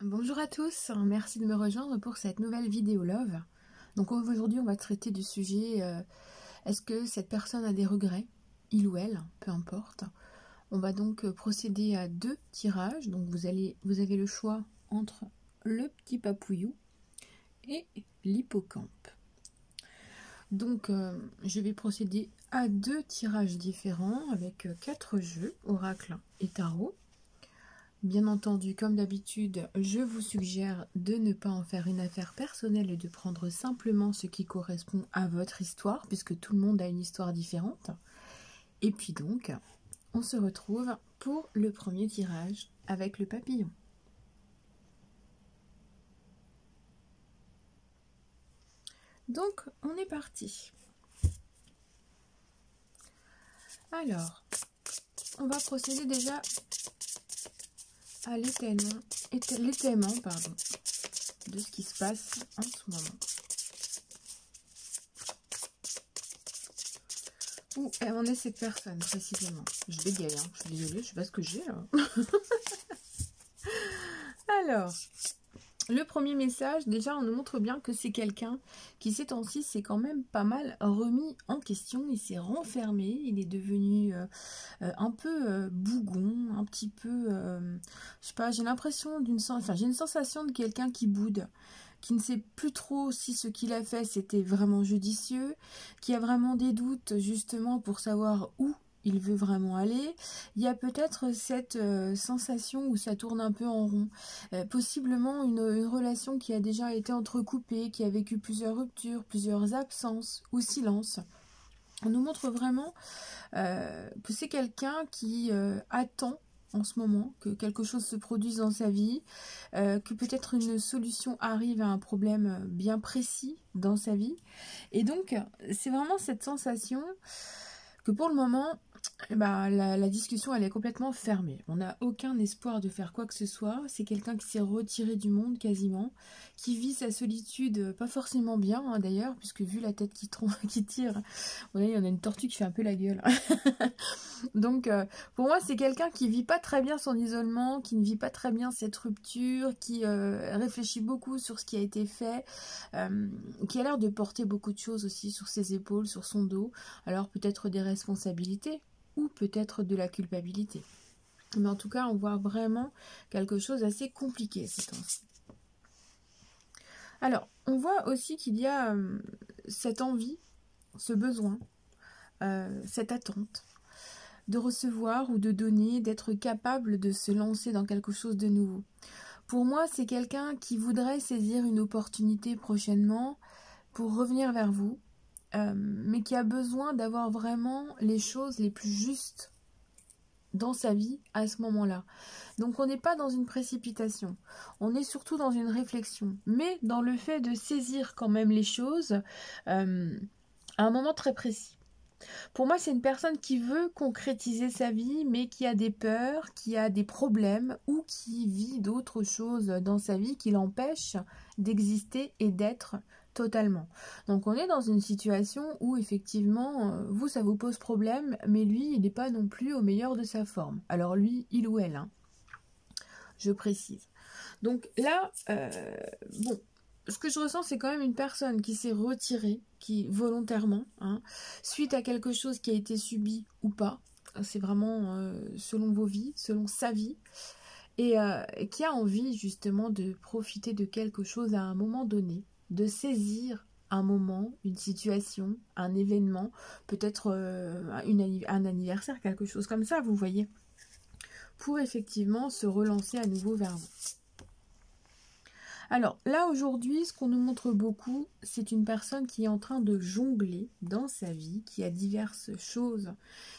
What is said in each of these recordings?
Bonjour à tous, merci de me rejoindre pour cette nouvelle vidéo Love. Donc aujourd'hui on va traiter du sujet est-ce que cette personne a des regrets, il ou elle, peu importe. On va donc procéder à 2 tirages, donc vous avez le choix entre le petit papouillou et l'hippocampe. Donc je vais procéder à 2 tirages différents avec 4 jeux, oracle et tarot. Bien entendu, comme d'habitude, je vous suggère de ne pas en faire une affaire personnelle et de prendre simplement ce qui correspond à votre histoire, puisque tout le monde a une histoire différente. Et puis donc, on se retrouve pour le premier tirage avec le papillon. Donc, on est parti. Alors, on va procéder déjà à l'étaiement de ce qui se passe en ce moment. Où en est cette personne précisément? Je bégaye, hein. Je suis désolée, je sais pas ce que j'ai là. Alors, le premier message, déjà on nous montre bien que c'est quelqu'un qui ces temps-ci s'est quand même pas mal remis en question, il s'est renfermé, il est devenu un peu bougon, un petit peu, je sais pas, j'ai l'impression j'ai une sensation de quelqu'un qui boude, qui ne sait plus trop si ce qu'il a fait c'était vraiment judicieux, qui a vraiment des doutes justement pour savoir où il veut vraiment aller. Il y a peut-être cette sensation où ça tourne un peu en rond. Possiblement une relation qui a déjà été entrecoupée, qui a vécu plusieurs ruptures, plusieurs absences ou silences. On nous montre vraiment que c'est quelqu'un qui attend en ce moment que quelque chose se produise dans sa vie, que peut-être une solution arrive à un problème bien précis dans sa vie. Et donc, c'est vraiment cette sensation que pour le moment, la discussion elle est complètement fermée. On n'a aucun espoir de faire quoi que ce soit. C'est quelqu'un qui s'est retiré du monde quasiment, qui vit sa solitude pas forcément bien hein, d'ailleurs, puisque vu la tête qui tire, il y en a une tortue qui fait un peu la gueule. Donc pour moi c'est quelqu'un qui vit pas très bien son isolement, qui ne vit pas très bien cette rupture, qui réfléchit beaucoup sur ce qui a été fait, qui a l'air de porter beaucoup de choses aussi sur ses épaules, sur son dos. Alors peut-être des responsabilités ou peut-être de la culpabilité. Mais en tout cas, on voit vraiment quelque chose d'assez compliqué ces temps-ci. Alors, on voit aussi qu'il y a cette envie, ce besoin, cette attente de recevoir ou de donner, d'être capable de se lancer dans quelque chose de nouveau. Pour moi, c'est quelqu'un qui voudrait saisir une opportunité prochainement pour revenir vers vous, mais qui a besoin d'avoir vraiment les choses les plus justes dans sa vie à ce moment-là. Donc on n'est pas dans une précipitation, on est surtout dans une réflexion, mais dans le fait de saisir quand même les choses à un moment très précis. Pour moi, c'est une personne qui veut concrétiser sa vie, mais qui a des peurs, qui a des problèmes ou qui vit d'autres choses dans sa vie qui l'empêchent d'exister et d'être totalement. Donc on est dans une situation où effectivement, vous, ça vous pose problème, mais lui, il n'est pas non plus au meilleur de sa forme. Alors lui, il ou elle, hein, je précise. Donc là, bon, ce que je ressens, c'est quand même une personne qui s'est retirée, qui volontairement, hein, suite à quelque chose qui a été subi ou pas. C'est vraiment selon vos vies, selon sa vie. Et qui a envie justement de profiter de quelque chose à un moment donné, de saisir un moment, une situation, un événement, peut-être un anniversaire, quelque chose comme ça, vous voyez, pour effectivement se relancer à nouveau vers vous. Alors là aujourd'hui, ce qu'on nous montre beaucoup, c'est une personne qui est en train de jongler dans sa vie, qui a diverses choses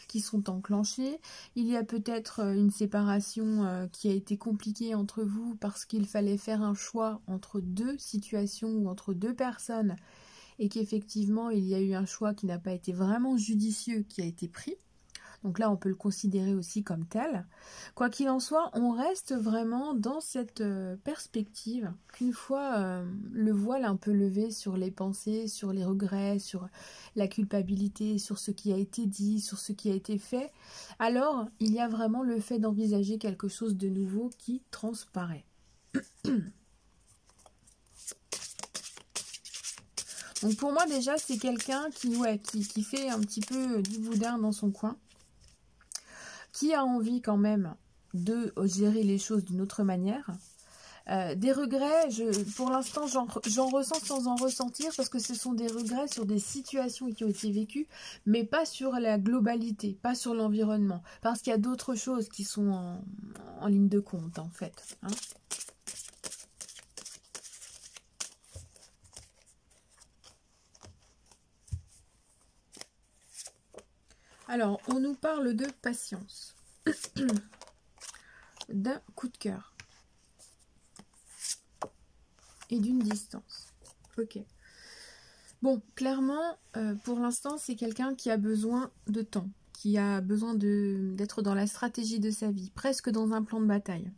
qui sont enclenchées. Il y a peut-être une séparation qui a été compliquée entre vous parce qu'il fallait faire un choix entre deux situations ou entre deux personnes et qu'effectivement il y a eu un choix qui n'a pas été vraiment judicieux qui a été pris. Donc là, on peut le considérer aussi comme tel. Quoi qu'il en soit, on reste vraiment dans cette perspective qu'une fois le voile un peu levé sur les pensées, sur les regrets, sur la culpabilité, sur ce qui a été dit, sur ce qui a été fait, alors il y a vraiment le fait d'envisager quelque chose de nouveau qui transparaît. Donc pour moi déjà c'est quelqu'un qui fait un petit peu du boudin dans son coin, qui a envie quand même de gérer les choses d'une autre manière. Des regrets, pour l'instant j'en ressens sans en ressentir, parce que ce sont des regrets sur des situations qui ont été vécues, mais pas sur la globalité, pas sur l'environnement, parce qu'il y a d'autres choses qui sont en ligne de compte en fait. Hein. Alors, on nous parle de patience, d'un coup de cœur et d'une distance. Ok. Bon, clairement, pour l'instant, c'est quelqu'un qui a besoin de temps, qui a besoin d'être dans la stratégie de sa vie, presque dans un plan de bataille.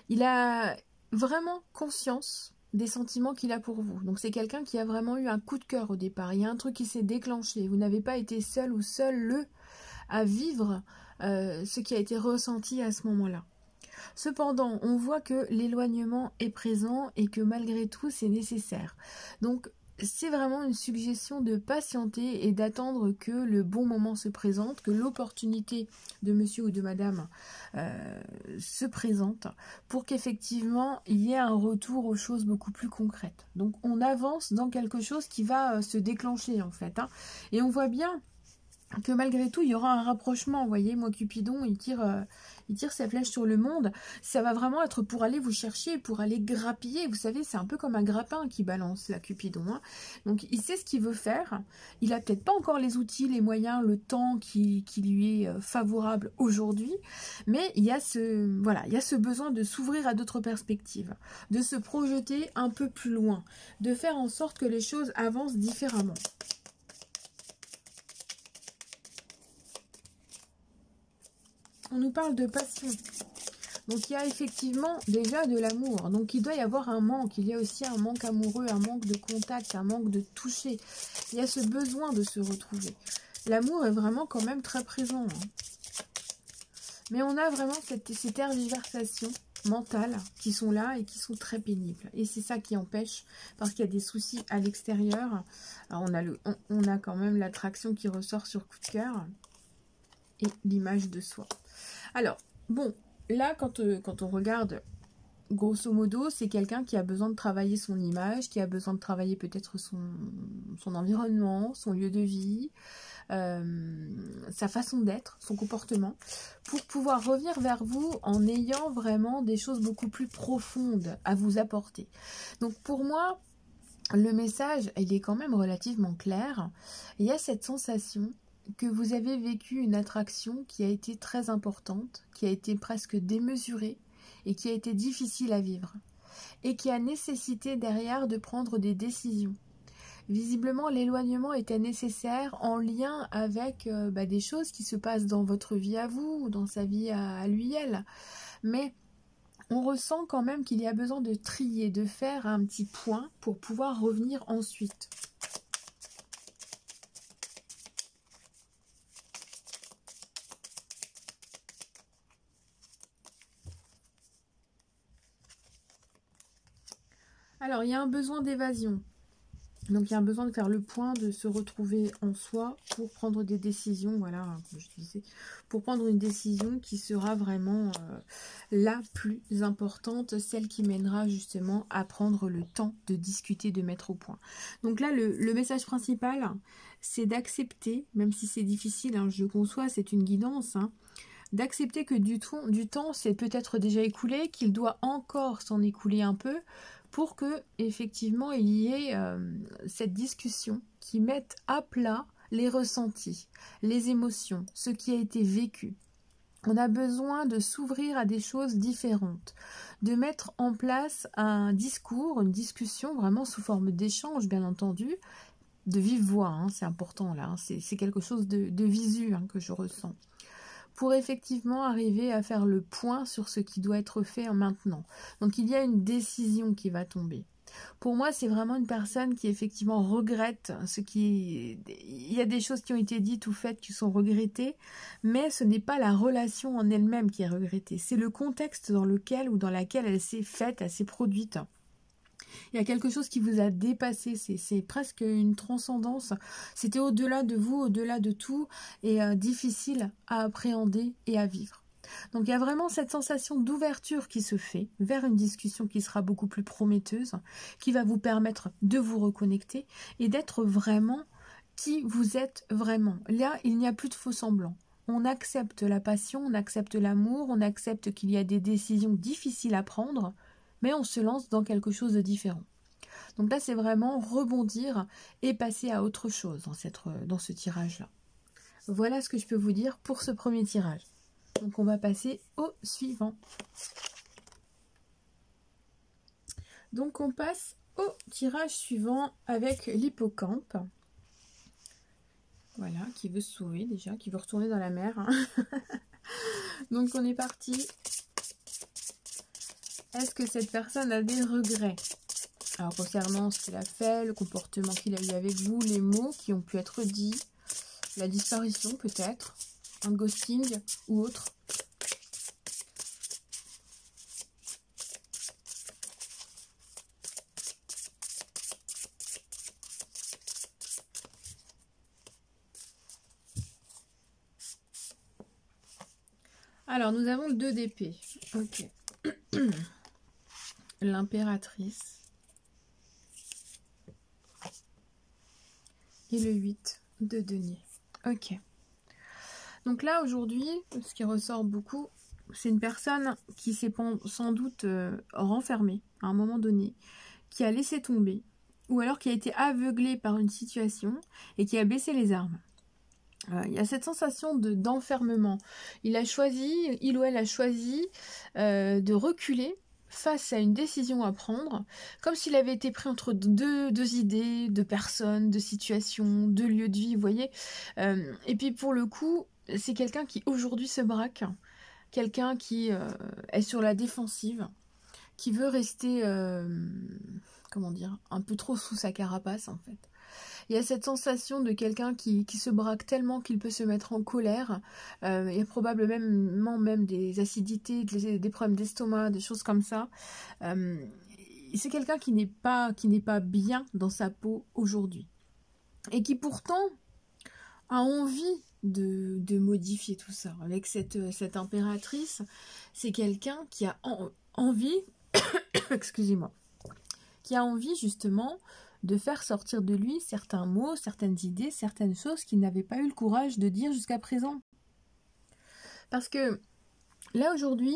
Il a vraiment conscience des sentiments qu'il a pour vous. Donc c'est quelqu'un qui a vraiment eu un coup de cœur au départ. Il y a un truc qui s'est déclenché. Vous n'avez pas été seul ou seul à vivre ce qui a été ressenti à ce moment-là. Cependant, on voit que l'éloignement est présent et que malgré tout, c'est nécessaire. Donc, c'est vraiment une suggestion de patienter et d'attendre que le bon moment se présente, que l'opportunité de monsieur ou de madame se présente pour qu'effectivement, il y ait un retour aux choses beaucoup plus concrètes. Donc, on avance dans quelque chose qui va se déclencher en fait. Hein. Et on voit bien que malgré tout, il y aura un rapprochement. Vous voyez, moi, Cupidon, il tire sa flèche sur le monde. Ça va vraiment être pour aller vous chercher, pour aller grappiller. Vous savez, c'est un peu comme un grappin qui balance, la Cupidon. Hein. Donc, il sait ce qu'il veut faire. Il n'a peut-être pas encore les outils, les moyens, le temps qui lui est favorable aujourd'hui. Mais il y a ce besoin de s'ouvrir à d'autres perspectives, de se projeter un peu plus loin, de faire en sorte que les choses avancent différemment. On nous parle de passion. Donc il y a effectivement déjà de l'amour. Donc il doit y avoir un manque. Il y a aussi un manque amoureux, un manque de contact, un manque de toucher. Il y a ce besoin de se retrouver. L'amour est vraiment quand même très présent. Hein. Mais on a vraiment ces tergiversations mentales qui sont là et qui sont très pénibles. Et c'est ça qui empêche, parce qu'il y a des soucis à l'extérieur. Alors on a quand même l'attraction qui ressort sur coup de cœur et l'image de soi. Alors, bon, là, quand on regarde, grosso modo, c'est quelqu'un qui a besoin de travailler son image, qui a besoin de travailler peut-être son environnement, son lieu de vie, sa façon d'être, son comportement, pour pouvoir revenir vers vous en ayant vraiment des choses beaucoup plus profondes à vous apporter. Donc, pour moi, le message, il est quand même relativement clair. Il y a cette sensation que vous avez vécu une attraction qui a été très importante, qui a été presque démesurée et qui a été difficile à vivre et qui a nécessité derrière de prendre des décisions. Visiblement, l'éloignement était nécessaire en lien avec des choses qui se passent dans votre vie à vous ou dans sa vie à lui, elle. Mais on ressent quand même qu'il y a besoin de trier, de faire un petit point pour pouvoir revenir ensuite. Alors, il y a un besoin d'évasion. Donc, il y a un besoin de faire le point, de se retrouver en soi pour prendre des décisions. Voilà, comme je disais, pour prendre une décision qui sera vraiment la plus importante, celle qui mènera justement à prendre le temps de discuter, de mettre au point. Donc là, le message principal, c'est d'accepter, même si c'est difficile, hein, je conçois, c'est une guidance, hein, d'accepter que du temps s'est peut-être déjà écoulé, qu'il doit encore s'en écouler un peu, pour que effectivement il y ait cette discussion qui mette à plat les ressentis, les émotions, ce qui a été vécu. On a besoin de s'ouvrir à des choses différentes, de mettre en place un discours, une discussion vraiment sous forme d'échange, bien entendu, de vive voix, hein, c'est important là, hein, c'est quelque chose de visu, hein, que je ressens, pour effectivement arriver à faire le point sur ce qui doit être fait maintenant. Donc il y a une décision qui va tomber. Pour moi, c'est vraiment une personne qui effectivement regrette ce qui... Il y a des choses qui ont été dites ou faites qui sont regrettées, mais ce n'est pas la relation en elle-même qui est regrettée. C'est le contexte dans lequel ou dans laquelle elle s'est faite, elle s'est produite. Il y a quelque chose qui vous a dépassé, c'est presque une transcendance. C'était au-delà de vous, au-delà de tout, et difficile à appréhender et à vivre. Donc il y a vraiment cette sensation d'ouverture qui se fait vers une discussion qui sera beaucoup plus prometteuse, qui va vous permettre de vous reconnecter et d'être vraiment qui vous êtes vraiment. Là, il n'y a plus de faux semblants. On accepte la passion, on accepte l'amour, on accepte qu'il y a des décisions difficiles à prendre, mais on se lance dans quelque chose de différent. Donc là, c'est vraiment rebondir et passer à autre chose dans ce tirage-là. Voilà ce que je peux vous dire pour ce premier tirage. Donc on va passer au suivant. Donc on passe au tirage suivant avec l'hippocampe. Voilà, qui veut se sauver déjà, qui veut retourner dans la mer. Hein. Donc on est parti. Est-ce que cette personne a des regrets? Alors concernant ce qu'il a fait, le comportement qu'il a eu avec vous, les mots qui ont pu être dits, la disparition peut-être, un ghosting ou autre. Alors nous avons le 2 d'épée. Ok. L'impératrice. Et le 8 de denier. Ok. Donc là, aujourd'hui, ce qui ressort beaucoup, c'est une personne qui s'est sans doute renfermée à un moment donné, qui a laissé tomber, ou alors qui a été aveuglée par une situation et qui a baissé les armes. Il y a cette sensation d'enfermement. Il ou elle a choisi de reculer face à une décision à prendre, comme s'il avait été pris entre deux idées, de personnes, de situations, de lieux de vie, vous voyez. Et puis pour le coup, c'est quelqu'un qui aujourd'hui se braque, quelqu'un qui est sur la défensive, qui veut rester, comment dire, un peu trop sous sa carapace en fait. Il y a cette sensation de quelqu'un qui se braque tellement qu'il peut se mettre en colère. Il y a probablement même des acidités, des problèmes d'estomac, des choses comme ça. C'est quelqu'un qui n'est pas bien dans sa peau aujourd'hui. Et qui pourtant a envie de modifier tout ça. Avec cette impératrice, c'est quelqu'un qui a envie, excusez-moi, qui a envie justement de faire sortir de lui certains mots, certaines idées, certaines choses qu'il n'avait pas eu le courage de dire jusqu'à présent. Parce que là aujourd'hui,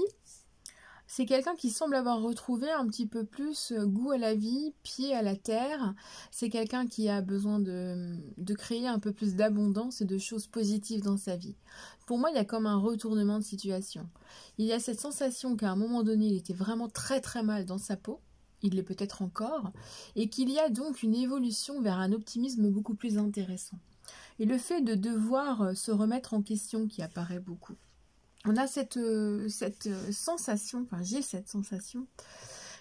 c'est quelqu'un qui semble avoir retrouvé un petit peu plus goût à la vie, pied à la terre. C'est quelqu'un qui a besoin de créer un peu plus d'abondance et de choses positives dans sa vie. Pour moi, il y a comme un retournement de situation. Il y a cette sensation qu'à un moment donné, il était vraiment très très mal dans sa peau. Il l'est peut-être encore, et qu'il y a donc une évolution vers un optimisme beaucoup plus intéressant. Et le fait de devoir se remettre en question qui apparaît beaucoup. On a cette sensation, enfin j'ai cette sensation,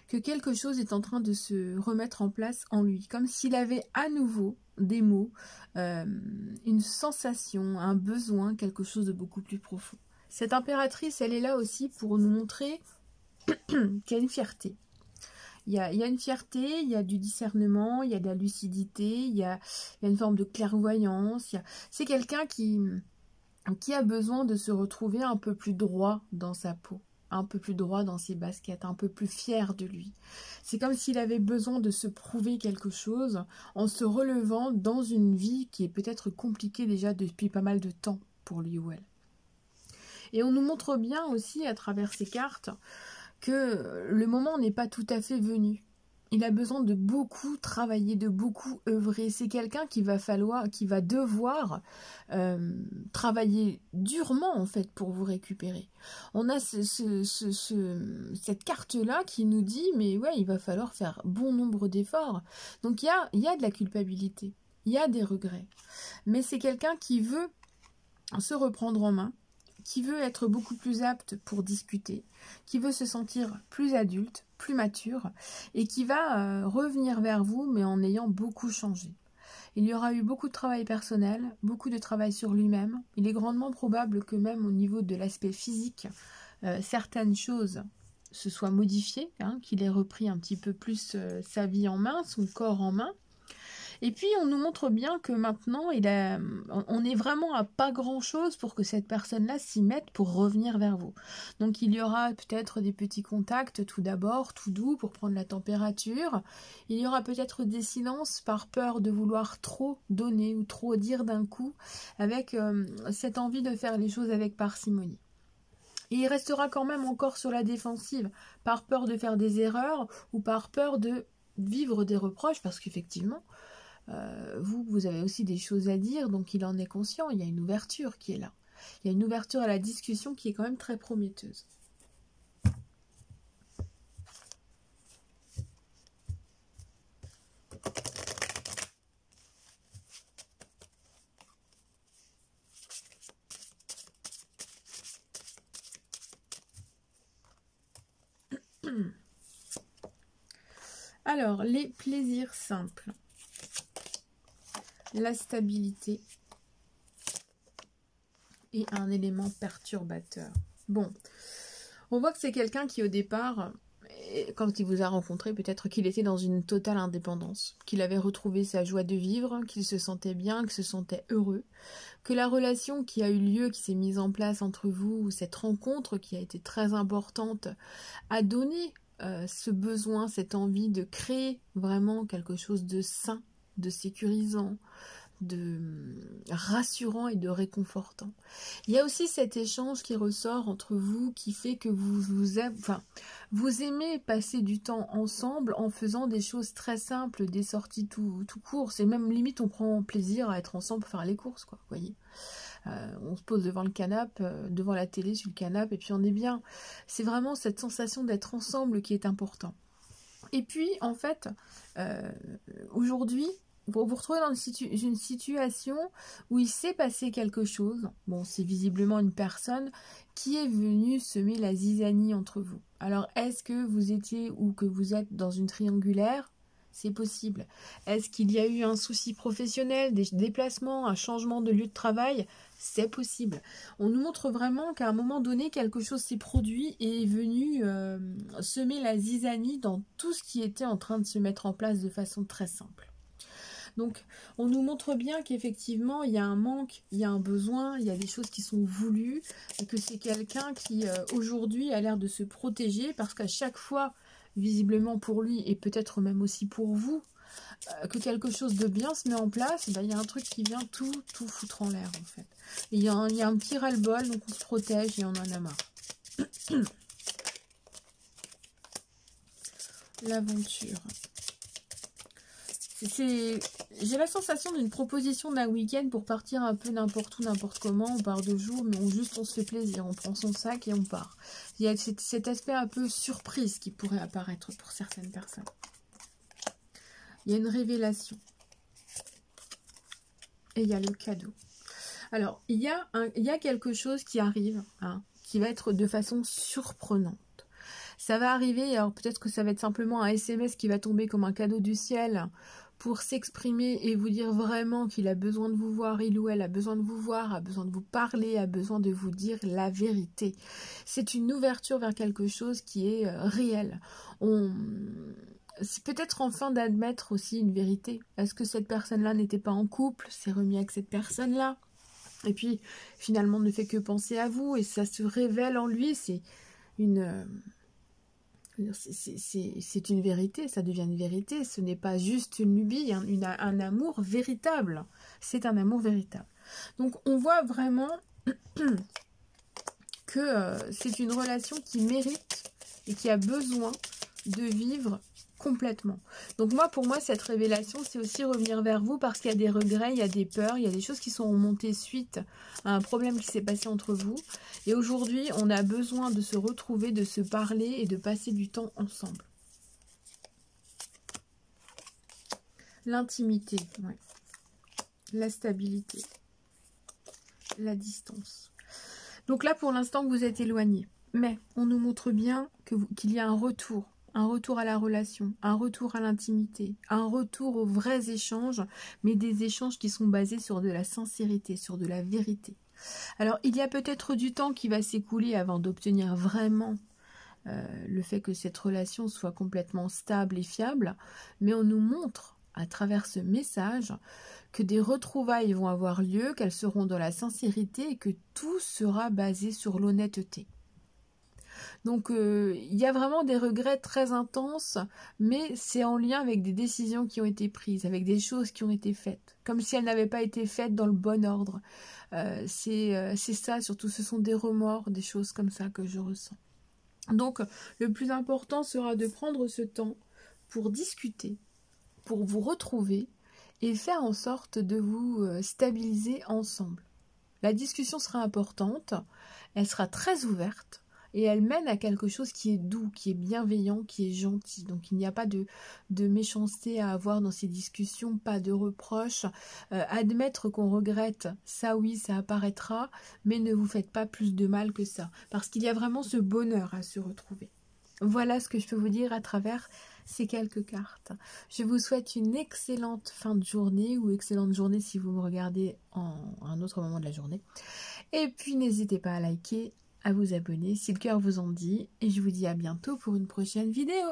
que quelque chose est en train de se remettre en place en lui, comme s'il avait à nouveau des mots, une sensation, un besoin, quelque chose de beaucoup plus profond. Cette impératrice, elle est là aussi pour nous montrer qu'il y a une fierté. Il y a une fierté, il y a du discernement, il y a de la lucidité, il y a une forme de clairvoyance. C'est quelqu'un qui a besoin de se retrouver un peu plus droit dans sa peau, un peu plus droit dans ses baskets, un peu plus fier de lui. C'est comme s'il avait besoin de se prouver quelque chose en se relevant dans une vie qui est peut-être compliquée déjà depuis pas mal de temps pour lui ou elle. Et on nous montre bien aussi à travers ces cartes que le moment n'est pas tout à fait venu. Il a besoin de beaucoup travailler, de beaucoup œuvrer. C'est quelqu'un qui va devoir travailler durement en fait pour vous récupérer. On a cette carte-là qui nous dit mais ouais, il va falloir faire bon nombre d'efforts. Donc il y a de la culpabilité, il y a des regrets. Mais c'est quelqu'un qui veut se reprendre en main, qui veut être beaucoup plus apte pour discuter, qui veut se sentir plus adulte, plus mature et qui va revenir vers vous, mais en ayant beaucoup changé. Il y aura eu beaucoup de travail personnel, beaucoup de travail sur lui-même. Il est grandement probable que même au niveau de l'aspect physique, certaines choses se soient modifiées, hein, qu'il ait repris un petit peu plus sa vie en main, son corps en main. Et puis on nous montre bien que maintenant on est vraiment à pas grand chose pour que cette personne-là s'y mette pour revenir vers vous. Donc il y aura peut-être des petits contacts tout d'abord, tout doux pour prendre la température. Il y aura peut-être des silences par peur de vouloir trop donner ou trop dire d'un coup, avec cette envie de faire les choses avec parcimonie. Et il restera quand même encore sur la défensive, par peur de faire des erreurs ou par peur de vivre des reproches, parce qu'effectivement, vous avez aussi des choses à dire, donc il en est conscient, il y a une ouverture qui est là. Il y a une ouverture à la discussion qui est quand même très prometteuse. Alors, les plaisirs simples. La stabilité et un élément perturbateur. Bon, on voit que c'est quelqu'un qui au départ, quand il vous a rencontré, peut-être qu'il était dans une totale indépendance, qu'il avait retrouvé sa joie de vivre, qu'il se sentait bien, qu'il se sentait heureux, que la relation qui a eu lieu, qui s'est mise en place entre vous, cette rencontre qui a été très importante, a donné ce besoin, cette envie de créer vraiment quelque chose de sain, de sécurisant, de rassurant et de réconfortant. Il y a aussi cet échange qui ressort entre vous qui fait que vous aimez passer du temps ensemble en faisant des choses très simples, des sorties tout court. C'est même limite on prend plaisir à être ensemble pour faire les courses, quoi, vous voyez. On se pose devant le canapé, devant la télé sur le canapé et puis on est bien. C'est vraiment cette sensation d'être ensemble qui est important. Et puis en fait, aujourd'hui, vous vous retrouvez dans une situation où il s'est passé quelque chose. Bon, c'est visiblement une personne qui est venue semer la zizanie entre vous. Alors, est-ce que vous étiez ou que vous êtes dans une triangulaire ? C'est possible. Est-ce qu'il y a eu un souci professionnel, des déplacements, un changement de lieu de travail ? C'est possible. On nous montre vraiment qu'à un moment donné, quelque chose s'est produit et est venu semer la zizanie dans tout ce qui était en train de se mettre en place de façon très simple. Donc, on nous montre bien qu'effectivement, il y a un manque, il y a un besoin, il y a des choses qui sont voulues, et que c'est quelqu'un qui, aujourd'hui, a l'air de se protéger, parce qu'à chaque fois, visiblement pour lui, et peut-être même aussi pour vous, que quelque chose de bien se met en place, ben, il y a un truc qui vient tout foutre en l'air, en fait. Et il y a un petit ras-le-bol, donc on se protège et on en a marre. L'aventure. J'ai la sensation d'une proposition d'un week-end pour partir un peu n'importe où, n'importe comment. On part 2 jours, mais on se fait plaisir. On prend son sac et on part. Il y a cet aspect un peu surprise qui pourrait apparaître pour certaines personnes. Il y a une révélation. Et il y a le cadeau. Alors, il y a quelque chose qui arrive, hein, qui va être de façon surprenante. Ça va arriver, alors peut-être que ça va être simplement un SMS qui va tomber comme un cadeau du ciel pour s'exprimer et vous dire vraiment qu'il a besoin de vous voir, il ou elle a besoin de vous voir, a besoin de vous parler, a besoin de vous dire la vérité. C'est une ouverture vers quelque chose qui est réel. C'est peut-être enfin d'admettre aussi une vérité. Est-ce que cette personne-là n'était pas en couple, s'est remis avec cette personne-là, et puis finalement ne fait que penser à vous, et ça se révèle en lui, c'est une vérité, ça devient une vérité, ce n'est pas juste une lubie, un amour véritable, c'est un amour véritable. Donc on voit vraiment que c'est une relation qui mérite et qui a besoin de vivre complètement. Donc pour moi, cette révélation, c'est aussi revenir vers vous parce qu'il y a des regrets, il y a des peurs, il y a des choses qui sont remontées suite à un problème qui s'est passé entre vous. Et aujourd'hui, on a besoin de se retrouver, de se parler et de passer du temps ensemble. L'intimité, ouais. La stabilité, la distance. Donc là, pour l'instant, vous êtes éloigné. Mais on nous montre bien qu'il y a un retour. un retour à la relation, un retour à l'intimité, un retour aux vrais échanges, mais des échanges qui sont basés sur de la sincérité, sur de la vérité. Alors, il y a peut-être du temps qui va s'écouler avant d'obtenir vraiment le fait que cette relation soit complètement stable et fiable, mais on nous montre à travers ce message que des retrouvailles vont avoir lieu, qu'elles seront dans la sincérité et que tout sera basé sur l'honnêteté. Donc il y a vraiment des regrets très intenses, mais c'est en lien avec des décisions qui ont été prises, avec des choses qui ont été faites, comme si elles n'avaient pas été faites dans le bon ordre. C'est ça, surtout ce sont des remords, des choses comme ça que je ressens. Donc le plus important sera de prendre ce temps pour discuter, pour vous retrouver et faire en sorte de vous stabiliser ensemble. La discussion sera importante, elle sera très ouverte et elle mène à quelque chose qui est doux, qui est bienveillant, qui est gentil. Donc il n'y a pas de méchanceté à avoir dans ces discussions, pas de reproches. Admettre qu'on regrette, ça oui, ça apparaîtra, mais ne vous faites pas plus de mal que ça, parce qu'il y a vraiment ce bonheur à se retrouver. Voilà ce que je peux vous dire à travers ces quelques cartes. Je vous souhaite une excellente fin de journée, ou excellente journée si vous me regardez en un autre moment de la journée. Et puis n'hésitez pas à liker, à vous abonner si le cœur vous en dit, et je vous dis à bientôt pour une prochaine vidéo.